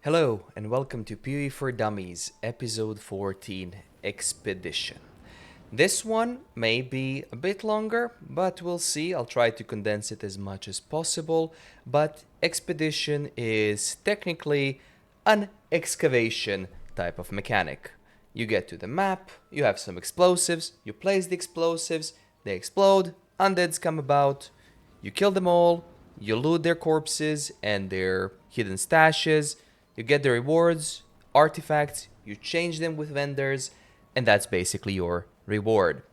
Hello and welcome to PoE For Dummies, episode 14, Expedition. This one may be a bit longer, but we'll see. I'll try to condense it as much as possible, but Expedition is technically an excavation type of mechanic. You get to the map, you have some explosives, you place the explosives, they explode, undeads come about, you kill them all, you loot their corpses and their hidden stashes, you get the rewards, artifacts, you change them with vendors, and that's basically your reward.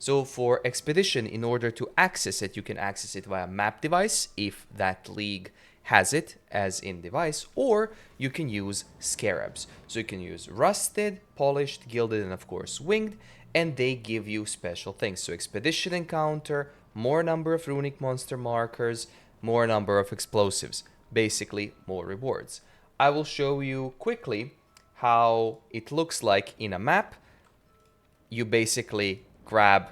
So for Expedition, in order to access it, you can access it via map device if that league has it as in device, or you can use scarabs. So you can use rusted, polished, gilded, and of course winged, and they give you special things. So Expedition encounter, more number of runic monster markers, more number of explosives, basically more rewards. I will show you quickly how it looks like in a map. You basically grab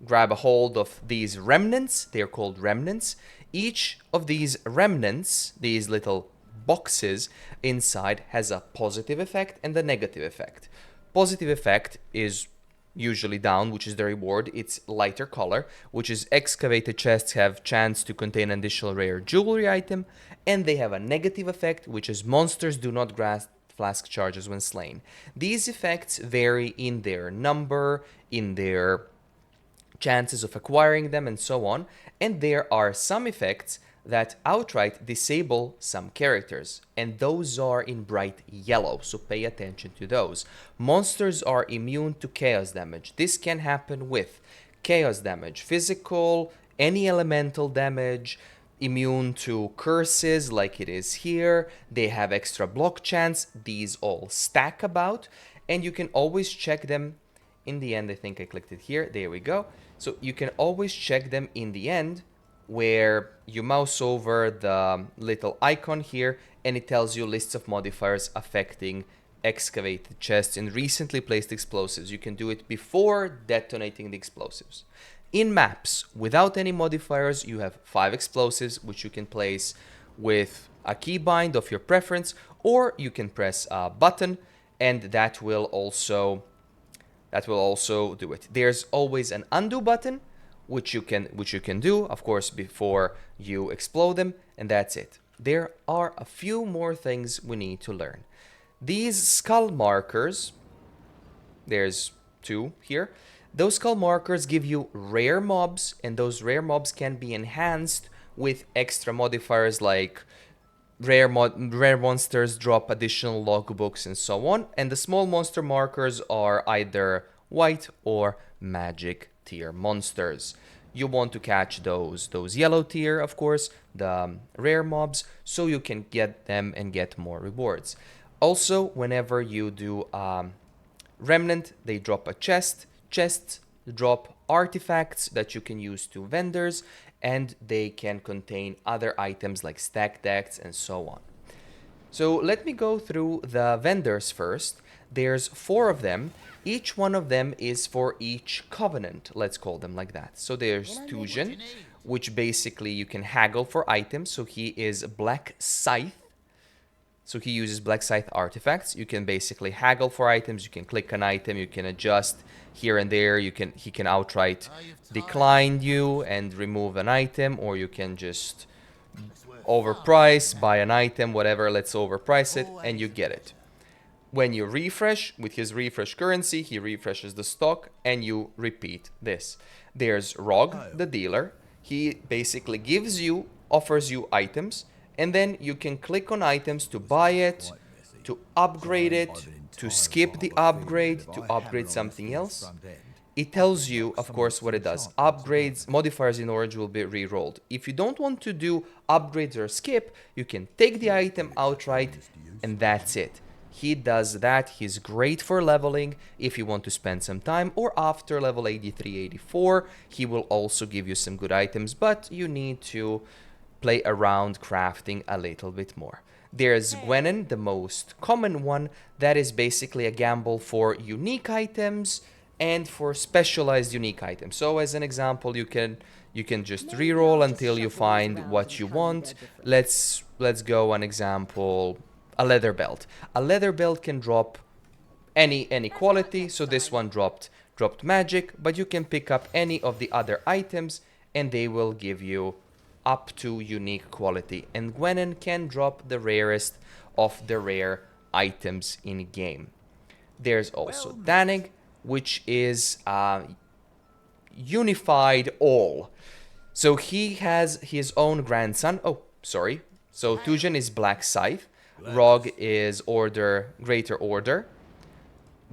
a hold of these remnants. They're called remnants. Each of these remnants, these little boxes inside, has a positive effect and a negative effect. Positive effect is usually down, which is the reward. It's lighter color, which is excavated chests have chance to contain an additional rare jewelry item, and they have a negative effect, which is monsters do not grasp flask charges when slain. These effects vary in their number, in their chances of acquiring them, and so on, and there are some effects that outright disable some characters, and those are in bright yellow, so pay attention to those. Monsters are immune to chaos damage. This can happen with chaos damage, physical, any elemental damage, immune to curses like it is here. They have extra block chance. These all stack about, and you can always check them in the end. I think I clicked it here. There we go. So you can always check them in the end where you mouse over the little icon here and it tells you lists of modifiers affecting excavated chests and recently placed explosives. You can do it before detonating the explosives. In maps, without any modifiers, you have 5 explosives which you can place with a keybind of your preference, or you can press a button and that will also do it. There's always an undo button which you can do, of course, before you explode them, and that's it. There are a few more things we need to learn. These skull markers, there's 2 here. Those skull markers give you rare mobs, and those rare mobs can be enhanced with extra modifiers like rare monsters drop additional logbooks and so on, and the small monster markers are either white or magic tier monsters. You want to catch those yellow tier, of course, the rare mobs, so you can get them and get more rewards. Also, whenever you do remnant, they drop a chest. Chests drop artifacts that you can use to vendors, and they can contain other items like stack decks and so on. So let me go through the vendors first. There's 4 of them. Each one of them is for each covenant, let's call them like that. So there's Tujan, which basically you can haggle for items. So he is Black Scythe. So he uses Black Scythe artifacts. You can basically haggle for items. You can click an item. You can adjust here and there. He can outright decline you and remove an item, or you can just overprice, buy an item, whatever. Let's overprice it, and you get it. When you refresh with his refresh currency, he refreshes the stock, and you repeat this. There's Rog, the dealer. He basically offers you items, and then you can click on items to buy it, to upgrade it, to skip the upgrade, to upgrade something else. It tells you, of course, what it does. Upgrades, modifiers in orange will be re-rolled. If you don't want to do upgrades or skip, you can take the item outright, and that's it. He does that. He's great for leveling if you want to spend some time, or after level 83, 84, he will also give you some good items, but you need to play around crafting a little bit more. There's Gwennen, the most common one, that is basically a gamble for unique items and for specialized unique items. So as an example, you You can just reroll until you find what you want. Let's go an example, a leather belt. A leather belt can drop any quality, so this one dropped magic, but you can pick up any of the other items and they will give you up to unique quality. And Gwennen can drop the rarest of the rare items in game. There's also Danig, which is unified all. So he has his own grandson. Oh, sorry. So Tujen is Black Scythe. Rog is Greater Order.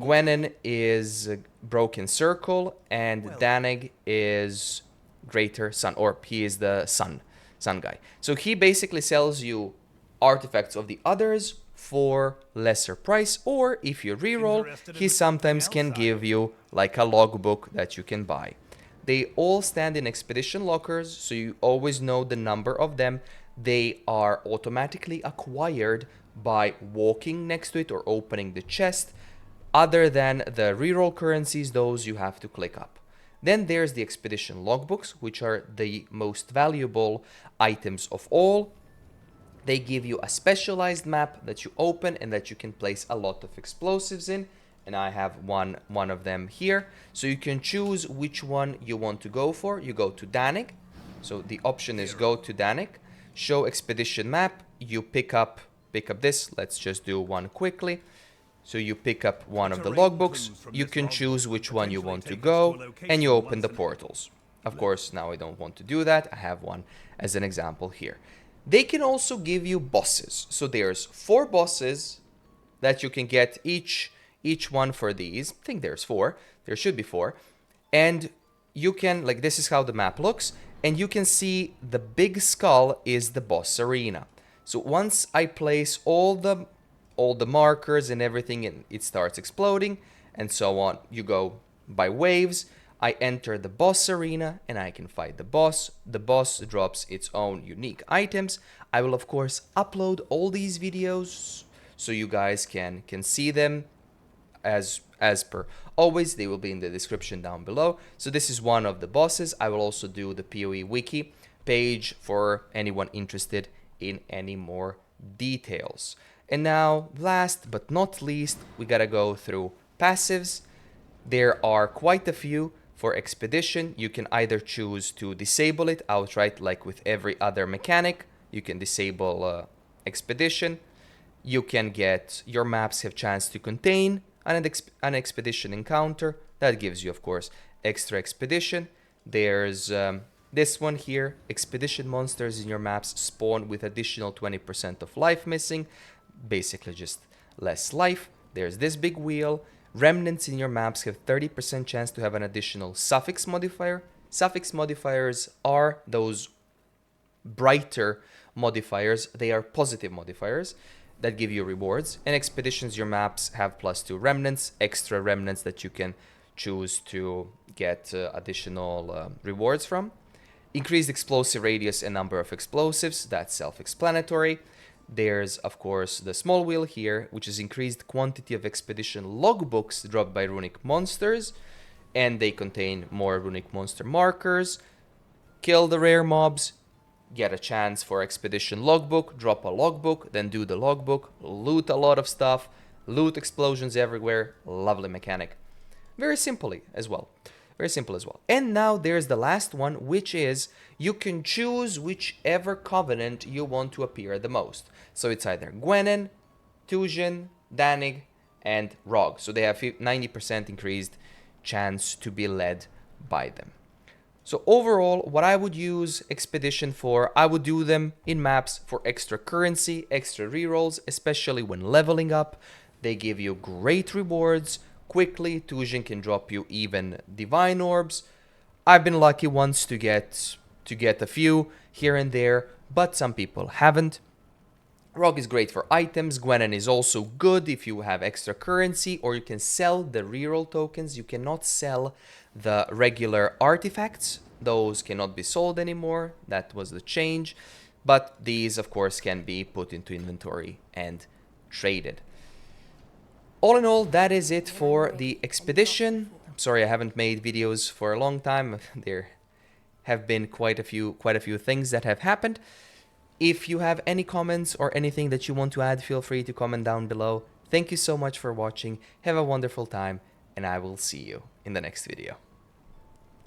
Gwennen is Broken Circle, and Danig is Greater Sun, or he is the Sun guy. So he basically sells you artifacts of the others for lesser price, or if you reroll, he sometimes can give you like a logbook that you can buy. They all stand in expedition lockers, so you always know the number of them. They are automatically acquired by walking next to it or opening the chest. Other than the reroll currencies, those you have to click up. Then there's the expedition logbooks, which are the most valuable items of all. They give you a specialized map that you open and that you can place a lot of explosives in. And I have one of them here. So you can choose which one you want to go for. You go to Danig. So the option is go to Danig. Show expedition map. You pick up this. Let's just do one quickly. So you pick up one of the logbooks. You can choose which one you want to go. And you open the portals. Of course, now I don't want to do that. I have one as an example here. They can also give you bosses. So there's 4 bosses that you can get each one for these. I think there's 4. There should be 4. And you can, like, this is how the map looks. And you can see the big skull is the boss arena. So once I place all the markers and everything, and it starts exploding and so on. You go by waves. I enter the boss arena and I can fight the boss. The boss drops its own unique items. I will of course upload all these videos so you guys can see them as per always. They will be in the description down below. So this is one of the bosses. I will also do the PoE wiki page for anyone interested in any more details. And now, last but not least, we gotta go through passives. There are quite a few for Expedition. You can either choose to disable it outright, like with every other mechanic. You can disable Expedition. You can get, your maps have chance to contain an Expedition encounter. That gives you, of course, extra Expedition. There's this one here. Expedition monsters in your maps spawn with additional 20% of life missing. Basically just less life. There's this big wheel. Remnants in your maps have 30% chance to have an additional suffix modifier. Suffix modifiers are those brighter modifiers. They are positive modifiers that give you rewards. And expeditions, your maps have +2 remnants, extra remnants that you can choose to get additional rewards from. Increased explosive radius and number of explosives, that's self-explanatory. There's, of course, the small wheel here, which is increased quantity of expedition logbooks dropped by runic monsters, and they contain more runic monster markers. Kill the rare mobs, get a chance for expedition logbook, drop a logbook, then do the logbook, loot a lot of stuff, loot explosions everywhere. Lovely mechanic. Very simple as well. And now there's the last one, which is you can choose whichever covenant you want to appear the most. So it's either Gwennen, Tujen, Danig, and Rog. So they have 90% increased chance to be led by them. So overall, what I would use Expedition for, I would do them in maps for extra currency, extra rerolls, especially when leveling up. They give you great rewards. Quickly, Tujen can drop you even divine orbs. I've been lucky once to get a few here and there, but some people haven't. Rog is great for items. Gwennen is also good if you have extra currency, or you can sell the reroll tokens. You cannot sell the regular artifacts. Those cannot be sold anymore. That was the change. But these, of course, can be put into inventory and traded. All in all, that is it for the expedition. I'm sorry I haven't made videos for a long time. They're have been quite a few things that have happened. If you have any comments or anything that you want to add, feel free to comment down below. Thank you so much for watching. Have a wonderful time, and I will see you in the next video.